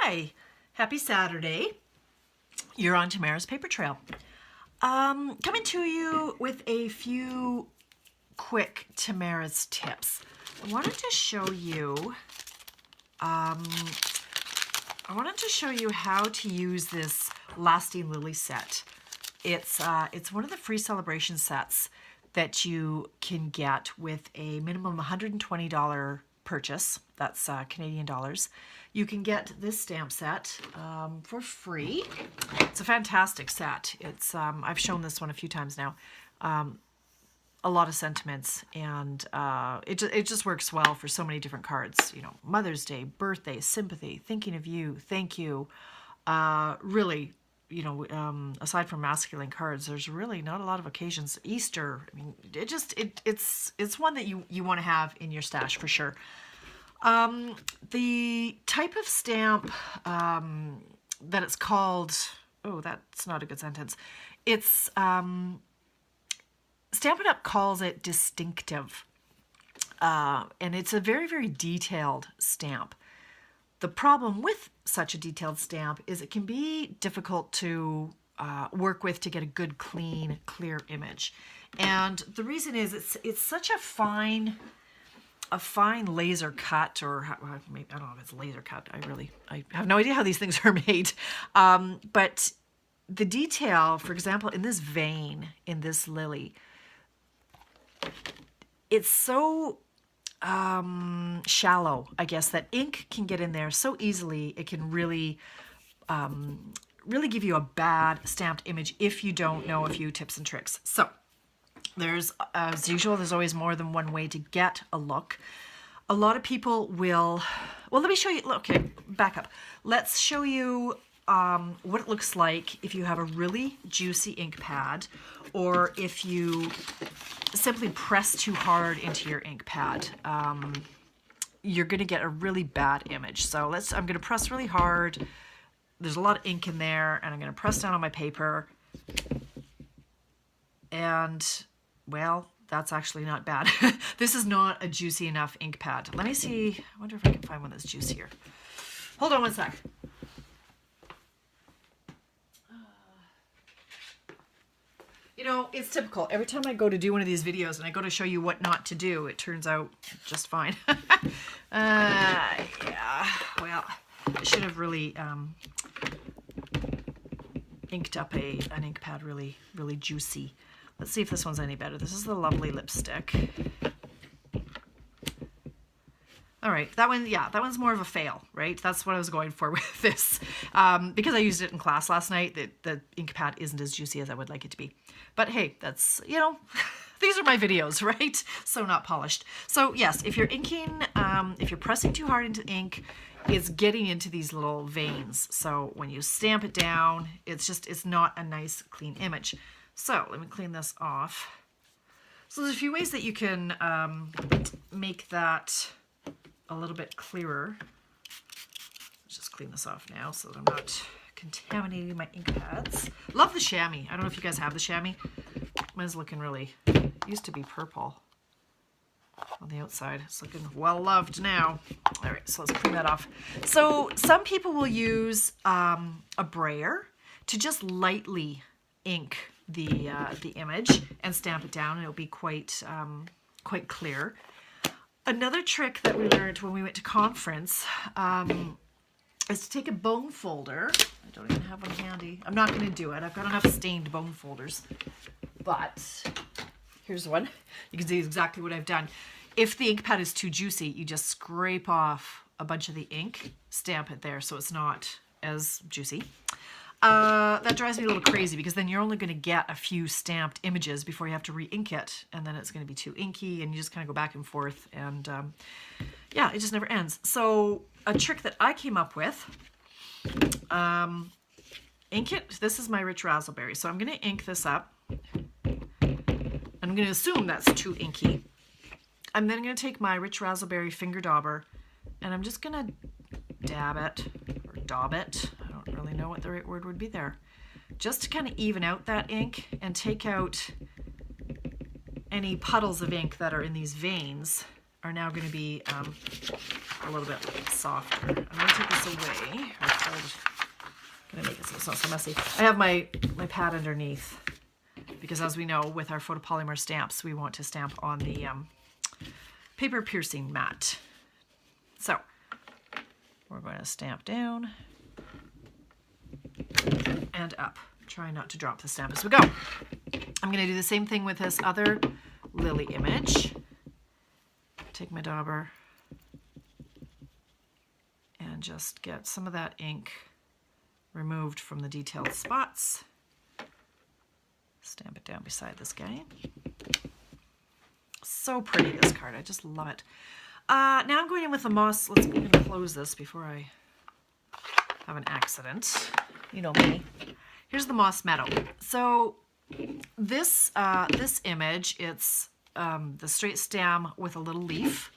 Hi, happy Saturday. You're on Tamara's Paper Trail. Coming to you with a few quick Tamara's tips. I wanted to show you how to use this Lasting Lily set. It's one of the free celebration sets that you can get with a minimum $120 purchase. That's Canadian dollars. You can get this stamp set for free. It's a fantastic set. It's I've shown this one a few times now. A lot of sentiments, and it just works well for so many different cards. You know, Mother's Day, birthday, sympathy, thinking of you, thank you. Really, you know, aside from masculine cards, there's really not a lot of occasions. Easter, I mean, it's one that you want to have in your stash for sure. The type of stamp that it's called, oh, that's not a good sentence. It's Stampin' Up calls it DistINKtive, and it's a very, very detailed stamp. The problem with such a detailed stamp is it can be difficult to work with to get a good, clean, clear image. And the reason is it's such a fine laser cut, or maybe, I don't know if it's laser cut. I have no idea how these things are made. But the detail, for example, in this vein, in this lily, it's so shallow, I guess, that ink can get in there so easily. It can really give you a bad stamped image if you don't know a few tips and tricks. So there's, as usual, there's always more than one way to get a look. A lot of people will, well, let me show you, okay, back up. Let's show you what it looks like if you have a really juicy ink pad, or if you simply press too hard into your ink pad. You're going to get a really bad image. So I'm going to press really hard. There's a lot of ink in there, and I'm going to press down on my paper. And, well, that's actually not bad. This is not a juicy enough ink pad. Let me see. I wonder if I can find one that's juicier. Hold on one sec. You know, it's typical. Every time I go to do one of these videos and I go to show you what not to do, it turns out just fine. Yeah, well, I should have really inked up an ink pad really, really juicy. Let's see if this one's any better. This is the lovely lipstick. All right, that one, yeah, that one's more of a fail, right? That's what I was going for with this. Because I used it in class last night, the ink pad isn't as juicy as I would like it to be. But hey, that's, you know, these are my videos, right? So not polished. So yes, if you're inking, if you're pressing too hard into ink, it's getting into these little veins. So when you stamp it down, it's not a nice, clean image. So let me clean this off. So there's a few ways that you can make that a little bit clearer. Let's just clean this off now so that I'm not contaminating my ink pads. Love the chamois. I don't know if you guys have the chamois. Mine's looking really, used to be purple on the outside. It's looking well loved now. All right, so let's clean that off. So some people will use a brayer to just lightly ink the image and stamp it down, and it'll be quite clear. Another trick that we learned when we went to conference is to take a bone folder. I don't even have one handy. I'm not going to do it. I've got enough stained bone folders. But here's one. You can see exactly what I've done. If the ink pad is too juicy, you just scrape off a bunch of the ink, stamp it there so it's not as juicy. That drives me a little crazy because then you're only going to get a few stamped images before you have to re-ink it, and then it's going to be too inky, and you just kind of go back and forth, and yeah, it just never ends. So a trick that I came up with, ink it. This is my Rich Razzleberry, so I'm going to ink this up. I'm going to assume that's too inky. I'm then going to take my Rich Razzleberry finger dauber, and I'm just going to dab it, or daub it. I don't really know what the right word would be there. Just to kind of even out that ink and take out any puddles of ink that are in these veins are now going to be a little bit softer. I'm going to take this away, or so it's not so messy. I have my pad underneath because, as we know, with our photopolymer stamps, we want to stamp on the paper piercing mat. So we're going to stamp down and up. Try not to drop the stamp as we go. I'm going to do the same thing with this other lily image. Take my dauber and just get some of that ink removed from the detailed spots. Stamp it down beside this guy. So pretty, this card. I just love it. Now I'm going in with the moss. Let's even close this before I have an accident. You know me. Here's the moss meadow. So this image, it's the straight stem with a little leaf.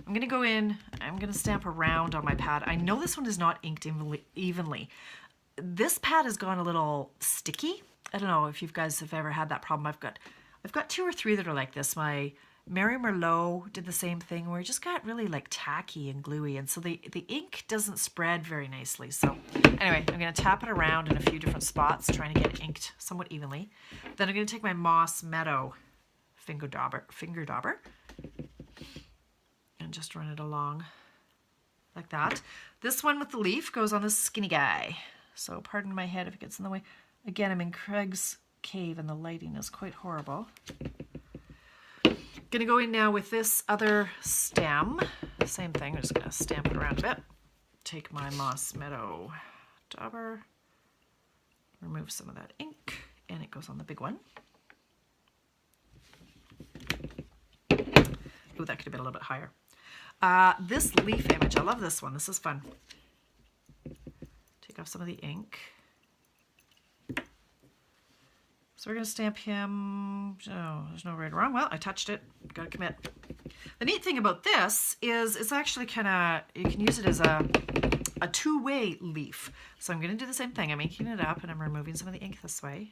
I'm going to go in, I'm going to stamp around on my pad. I know this one is not inked evenly. This pad has gone a little sticky. I don't know if you guys have ever had that problem. I've got 2 or 3 that are like this. My Mary Merlot did the same thing where it just got really like tacky and gluey, and so the ink doesn't spread very nicely. So anyway, I'm going to tap it around in a few different spots, trying to get it inked somewhat evenly. Then I'm going to take my Moss Meadow finger dauber and just run it along like that. This one with the leaf goes on this skinny guy. So pardon my head if it gets in the way. Again, I'm in Craig's cave and the lighting is quite horrible. Gonna go in now with this other stem. Same thing, I'm just gonna stamp it around a bit. Take my Moss Meadow dauber, remove some of that ink, and it goes on the big one. Ooh, that could have been a little bit higher. This leaf image, I love this one. This is fun. Take off some of the ink. So we're going to stamp him. Oh, there's no right or wrong. Well, I touched it. Got to commit. The neat thing about this is it's actually kind of, you can use it as a two-way leaf. So I'm going to do the same thing. I'm inking it up and I'm removing some of the ink this way.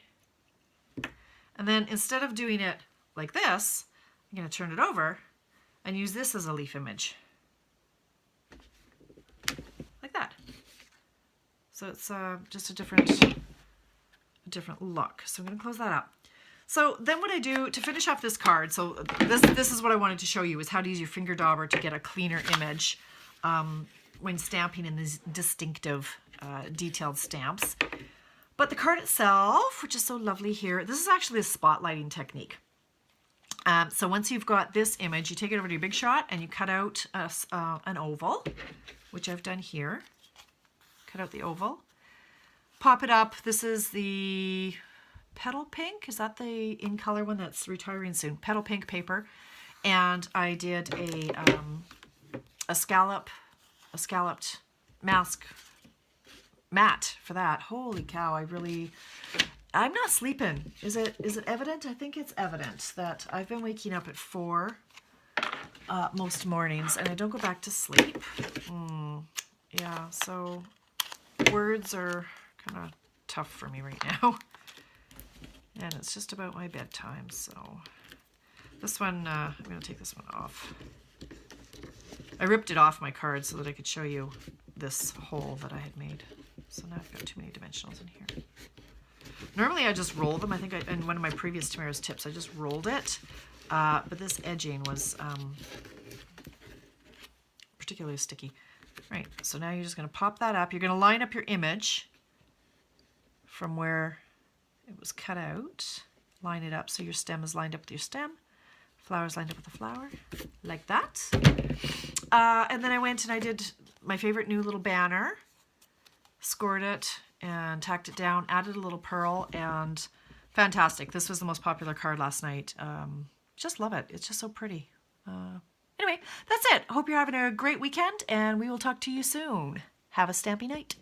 And then instead of doing it like this, I'm going to turn it over and use this as a leaf image. Like that. So it's just a different look. So I'm going to close that up. So then what I do to finish off this card, so this is what I wanted to show you, is how to use your finger dauber to get a cleaner image when stamping in these DistINKtive detailed stamps. But the card itself, which is so lovely here, this is actually a spotlighting technique. So once you've got this image, you take it over to your Big Shot and you cut out an oval, which I've done here. Cut out the oval. Pop it up. This is the Petal Pink. Is that the in color one that's retiring soon? Petal Pink paper. And I did a scalloped mask mat for that. Holy cow, I'm not sleeping. Is it evident? I think it's evident that I've been waking up at 4 most mornings and I don't go back to sleep. Yeah, so words are kind of tough for me right now. And it's just about my bedtime, so this one, I'm going to take this one off. I ripped it off my card so that I could show you this hole that I had made. So now I've got too many dimensionals in here. Normally I just roll them. I think in one of my previous Tamara's tips, I just rolled it. But this edging was particularly sticky. Right, so now you're just going to pop that up. You're going to line up your image from where it was cut out. Line it up so your stem is lined up with your stem. Flower's lined up with the flower, like that. And then I went and I did my favorite new little banner. Scored it and tacked it down, added a little pearl, and fantastic. This was the most popular card last night. Just love it. It's just so pretty. Anyway, that's it. Hope you're having a great weekend, and we will talk to you soon. Have a stampy night.